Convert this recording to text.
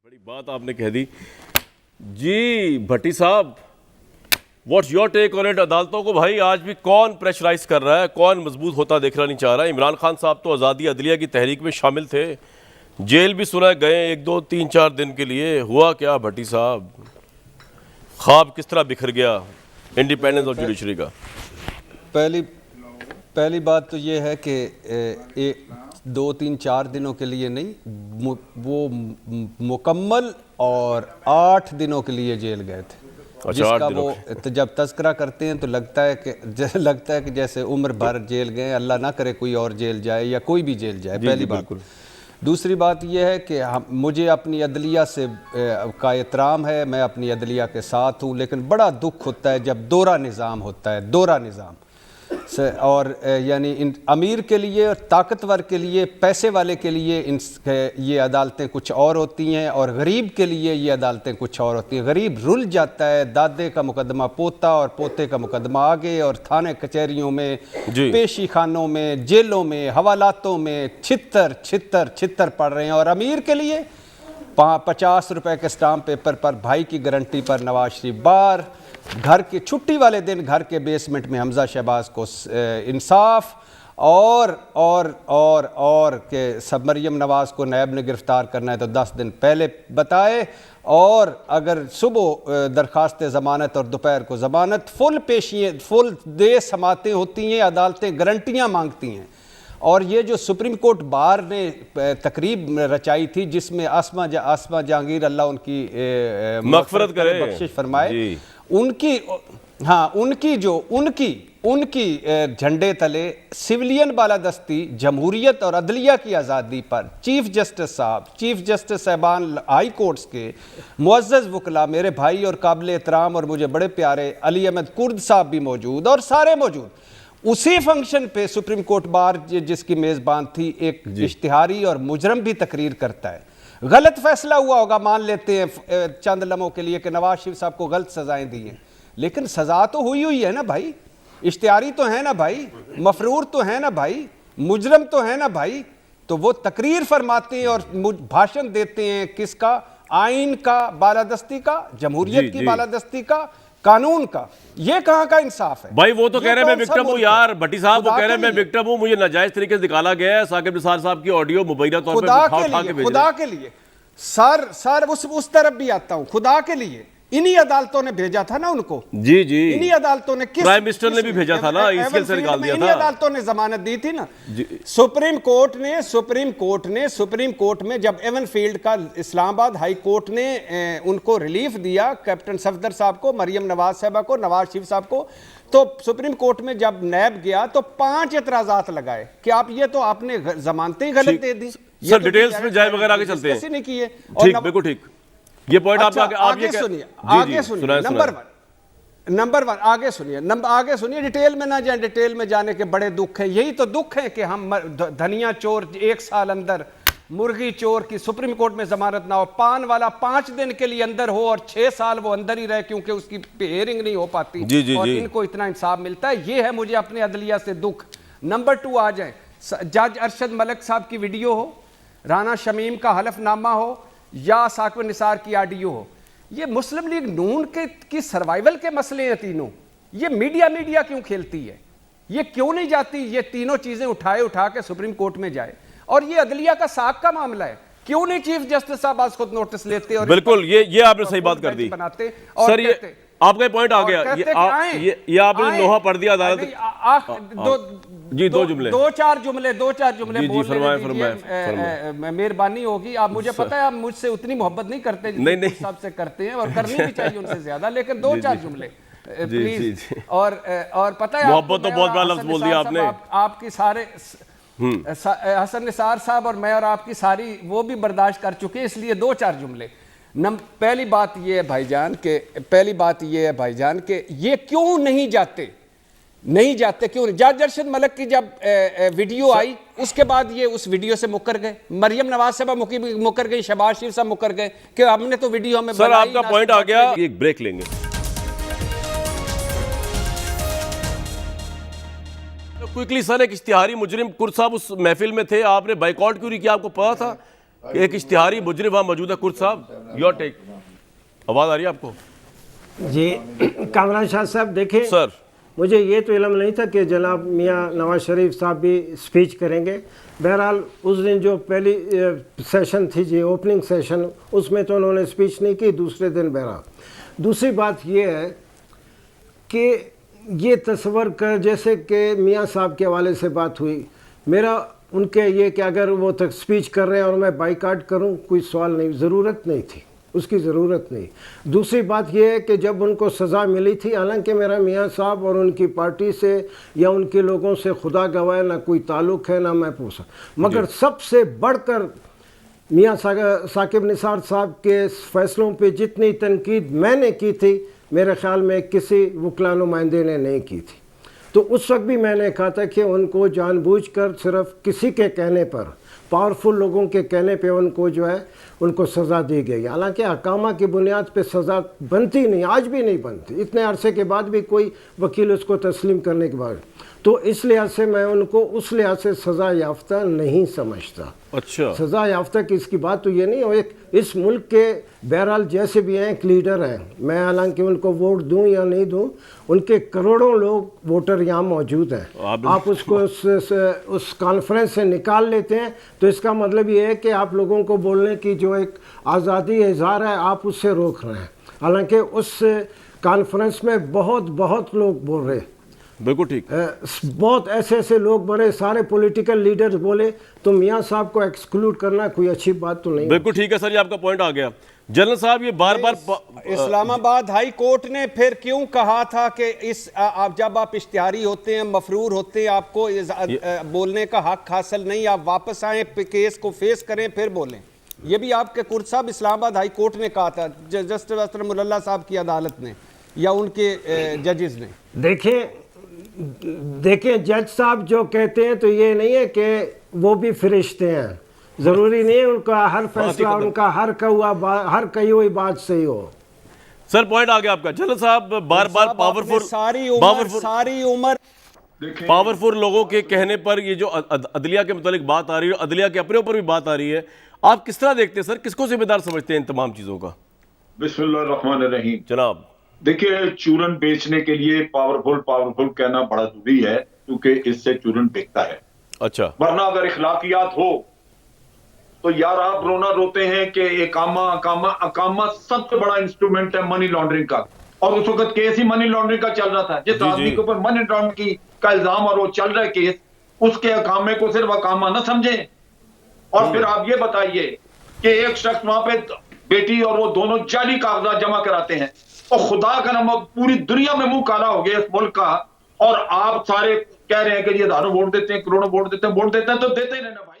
बड़ी बात आपने कह दी जी भट्टी साहब। What's your take on it? अदालतों को भाई आज भी कौन प्रेशराइज कर रहा है, कौन मजबूत होता देखना नहीं चाह रहा है? इमरान खान साहब तो आज़ादी अदलिया की तहरीक में शामिल थे, जेल भी सुना गए 1 2 3 4 दिन के लिए। हुआ क्या भट्टी साहब? ख्वाब किस तरह बिखर गया इंडिपेंडेंस और जुडिशरी का? पहली बात तो ये है कि 2 3 4 दिनों के लिए नहीं, वो मुकम्मल और 8 दिनों के लिए जेल गए थे। अच्छा, जिसका वो जब तस्करा करते हैं तो लगता है कि जैसे उम्र भर जेल गए। अल्लाह ना करे कोई और जेल जाए या कोई भी जेल जाए, पहली बात। दूसरी बात यह है कि मुझे अपनी अदलिया से का एहतराम है, मैं अपनी अदलिया के साथ हूँ, लेकिन बड़ा दुख होता है जब दोहरा निज़ाम होता है, दोहरा निज़ाम। और यानी अमीर के लिए और ताकतवर के लिए, पैसे वाले के लिए ये अदालतें कुछ और होती हैं, और गरीब के लिए ये अदालतें कुछ और होती हैं। गरीब रुल जाता है, दादे का मुकदमा पोता और पोते का मुकदमा आगे, और थाने कचहरियों में, पेशी खानों में, जेलों में, हवालातों में छितर पड़ रहे हैं। और अमीर के लिए 50 रुपए के स्टाम्प पेपर पर, भाई की गारंटी पर नवाज शरीफ बार, घर के छुट्टी वाले दिन घर के बेसमेंट में हमजा शहबाज को इंसाफ, और के सब मरियम नवाज को नैब ने गिरफ्तार करना है तो 10 दिन पहले बताए, और अगर सुबह दरख्वास्त ज़मानत और दोपहर को ज़मानत, फुल दे समातें होती हैं, अदालतें गारंटियाँ मांगती हैं। और ये जो सुप्रीम कोर्ट बार ने तकरीब रचाई थी जिसमें आसमा जहांगीर अल्लाह उनकी मग़फ़िरत करे, बख्शिश फरमाए, उनकी झंडे तले सिविलियन बालादस्ती, जमहूरियत और अदलिया की आज़ादी पर चीफ जस्टिस साहबान हाई कोर्ट्स के मुअज़्ज़ज़ वकला, मेरे भाई और काबिल एहतराम और मुझे बड़े प्यारे अली अहमद कुर्द साहब भी मौजूद, और सारे मौजूद। उसी फंक्शन पे सुप्रीम कोर्ट बार जिसकी मेज़बान थी, एक इश्तिहारी और मुजरम भी तकरीर करता है। गलत फैसला हुआ होगा, मान लेते हैं चंद लम्हों के लिए कि नवाज शरीफ साहब को गलत सजाएं दी हैं, लेकिन सजा तो हुई है ना भाई, इश्तिहारी तो है ना भाई, मफरूर तो है ना भाई, मुजरम तो है ना भाई। तो वो तकरीर फरमाते हैं और भाषण देते हैं किसका? आइन का बालादस्ती का, जमहूरियत की बालादस्ती का, कानून का। ये कहाँ का इंसाफ है भाई? वो तो कह रहे हैं मैं विक्टिम हूँ यार, भट्टी साहब वो कह रहे हैं मैं विक्टिम हूँ, मुझे नाजायज तरीके से निकाला गया है। साकिब निसार साहब की ऑडियो मुबैना तौर पे खुदा के लिए सर उस तरफ भी आता हूँ, खुदा के लिए इन्हीं अदालतों ने भेजा था ना उनको। जी इन्हीं अदालतों ने, प्राइम मिनिस्टर ने भी भेजा था ना, इसके से निकाल दिया था। इन्हीं अदालतों ने जमानत दी थी ना। सुप्रीम कोर्ट में जब एवनफील्ड का इस्लामाबाद हाई कोर्ट ने उनको रिलीफ दिया, कैप्टन सफदर साहब को, मरियम नवाज साहबा को, नवाज शरीफ साहब को, तो सुप्रीम कोर्ट में जब नैब गया तो 5 एतराजात लगाए कि आप ये तो आपने जमानतें ही गलत दे दी। सर डिटेल्स में जाए वगैरह आगे चलते हैं, नहीं किए। ठीक, बिल्कुल ठीक। ये पॉइंट आगे सुनिए नंबर वन आगे सुनिए, डिटेल में ना जाए, डिटेल में जाने के बड़े दुख हैं। यही तो दुख है कि हम धनिया चोर 1 साल अंदर, मुर्गी चोर की सुप्रीम कोर्ट में जमानत ना हो, पान वाला 5 दिन के लिए अंदर हो और 6 साल वो अंदर ही रहे क्योंकि उसकी हियरिंग नहीं हो पाती, और इनको इतना इंसाफ मिलता है। ये है मुझे अपने अदलिया से दुख। नंबर 2 आ जाए, जज अरशद मलिक साहब की वीडियो हो, राना शमीम का हलफनामा हो, या साकिब निसार की ऑडियो हो, ये मुस्लिम लीग नून की सर्वाइवल के मसले हैं तीनों। ये मीडिया क्यों खेलती है? ये क्यों नहीं जाती ये तीनों चीजें उठा के सुप्रीम कोर्ट में जाए? और ये अदलिया का साख का मामला है, क्यों नहीं चीफ जस्टिस साहब आज खुद नोटिस लेते? और बिल्कुल ये आपने सही बात कर दी बनाते। और सर ये आपका पॉइंट आ गया, ये आपने लोहा पढ़ दिया अदालत। दो जुमले 2-4 जुमले मेहरबानी होगी। आप मुझे पता है आप मुझसे उतनी मोहब्बत नहीं करते जितनी साहब से करते हैं, और करनी भी चाहिए उनसे ज्यादा, लेकिन 2-4 जुमले प्लीज। और पता है मोहब्बत तो बहुत बड़ा लफ्ज बोल दिया आपने। आपकी सारे हसन निसार साहब और मैं और आपकी सारी वो भी बर्दाश्त कर चुके, इसलिए 2-4 जुमले। पहली बात ये है भाईजान के ये क्यों नहीं जाते क्यों नहीं? जज अरशद मलिक की जब वीडियो आई उसके बाद ये उस वीडियो से मुकर गए, मरियम नवाज साहब मुकर गई, शहबाज शरीफ साहब मुकर गए कि हमने तो वीडियो हमें। सर आपका पॉइंट आ गया, एक ब्रेक लेंगे। क्विकली सर, एक इश्तिहारी मुजरिम कुर्द साहब उस महफिल में थे, आपने बाइकआउट क्यों नहीं किया? आपको पता था कि एक इश्तिहारी मुजरिम वहां मौजूद है। कुर्द साहब, योर टेक। आवाज आ रही है आपको? जी कामरान शाह साहब, देखें सर, मुझे ये तो इल्म नहीं था कि जनाब मियाँ नवाज शरीफ साहब भी स्पीच करेंगे। बहरहाल उस दिन जो पहली सेशन थी जी, ओपनिंग सेशन, उसमें तो उन्होंने स्पीच नहीं की। दूसरे दिन बहरहाल दूसरी बात ये है कि ये तस्वर कर जैसे कि मियाँ साहब के हवाले से बात हुई, मेरा उनके ये कि अगर वो तक स्पीच कर रहे हैं और मैं बाइकाट करूं, कोई सवाल नहीं, ज़रूरत नहीं थी, उसकी ज़रूरत नहीं। दूसरी बात यह है कि जब उनको सज़ा मिली थी, हालांकि मेरा मियाँ साहब और उनकी पार्टी से या उनके लोगों से खुदा गवाह ना कोई ताल्लुक़ है ना मैं पूछा, मगर सबसे बढ़कर मियाँ साकिब निसार साहब के फ़ैसलों पे जितनी तनकीद मैंने की थी, मेरे ख़्याल में किसी वकला नुमाइंदे ने नहीं की थी। तो उस वक्त भी मैंने कहा था कि उनको जानबूझकर सिर्फ किसी के कहने पर, पावरफुल लोगों के कहने पे उनको जो है उनको सज़ा दी गई। हालांकि अकामा की बुनियाद पे सज़ा बनती नहीं, आज भी नहीं बनती, इतने अरसे के बाद भी कोई वकील उसको तस्लीम करने के बाद। तो इस लिहाज से मैं उनको उस लिहाज से सज़ा याफ्ता नहीं समझता। अच्छा, सज़ा याफ्ता की इसकी बात तो ये नहीं हो, एक इस मुल्क के बहरहाल जैसे भी हैं एक लीडर हैं, मैं हालांकि उनको वोट दूं या नहीं दूं, उनके करोड़ों लोग वोटर यहाँ मौजूद हैं। आप उसको उस कॉन्फ्रेंस से निकाल लेते हैं तो इसका मतलब ये है कि आप लोगों को बोलने की जो एक आज़ादी इज़हार है आप उससे रोक रहे हैं। हालांकि उस कॉन्फ्रेंस में बहुत लोग बोल रहे, बिल्कुल ठीक। बहुत ऐसे लोग बने, सारे पॉलिटिकल लीडर्स बोले, तो मियाँ साहब को एक्सक्लूड करना कोई अच्छी बात तो नहीं। बिल्कुल ठीक है सर, ये आपका पॉइंट आ गया। जनरल साहब, ये बार बार इस्लामाबाद हाई कोर्ट ने फिर क्यों कहा था कि आप जब आप इश्तिहारी होते हैं, मफरूर होते हैं, आपको बोलने का हक हासिल नहीं, आप वापस आए, केस को फेस करें फिर बोलें। ये भी आपके कुर्द साहब इस्लामाबाद हाई कोर्ट ने कहा था, जस्टिस असलमुल्लाह साहब की अदालत ने या उनके जजेस ने। देखें जज साहब जो कहते हैं तो ये नहीं है कि वो भी फरिश्ते हैं, ज़रूरी नहीं है उनका हर फैसला, उनका हर कही हुई बात सही हो। सर पॉइंट आ गया आपका। जनरल साहब, बार बार सारी उम्र पावरफुल लोगों के कहने पर ये जो अदलिया के मुतालिक बात आ रही है, अदलिया के अपने ऊपर भी बात आ रही है, आप किस तरह देखते हैं सर? किसको जिम्मेदार समझते हैं इन तमाम चीजों का? बिस्मिल्लाहिर्रहमानिर्रहीम। जनाब, देखिए, चूरन बेचने के लिए पावरफुल कहना बड़ा जरूरी है, क्योंकि इससे चूरन बिकता है। अच्छा, वरना अगर इखलाकियात हो तो यार आप रोना रोते हैं कि अकामा सबसे बड़ा इंस्ट्रूमेंट है मनी लॉन्ड्रिंग का, और उस वक्त केस ही मनी लॉन्ड्रिंग का चल रहा था। जिस आदमी के ऊपर मनी लॉन्ड्रिंग का इल्जाम और वो चल रहा है केस, उसके अकामे को सिर्फ अकामा ना समझे। और फिर आप ये बताइए कि एक शख्स वहां पे बेटी और वो दोनों जाली कागजात जमा कराते हैं, और खुदा का नाम पूरी दुनिया में मुंह काला हो गया इस मुल्क का, और आप सारे कह रहे हैं कि ये हजारों वोट देते हैं, करोड़ों वोट देते हैं तो देते ही रहना भाई।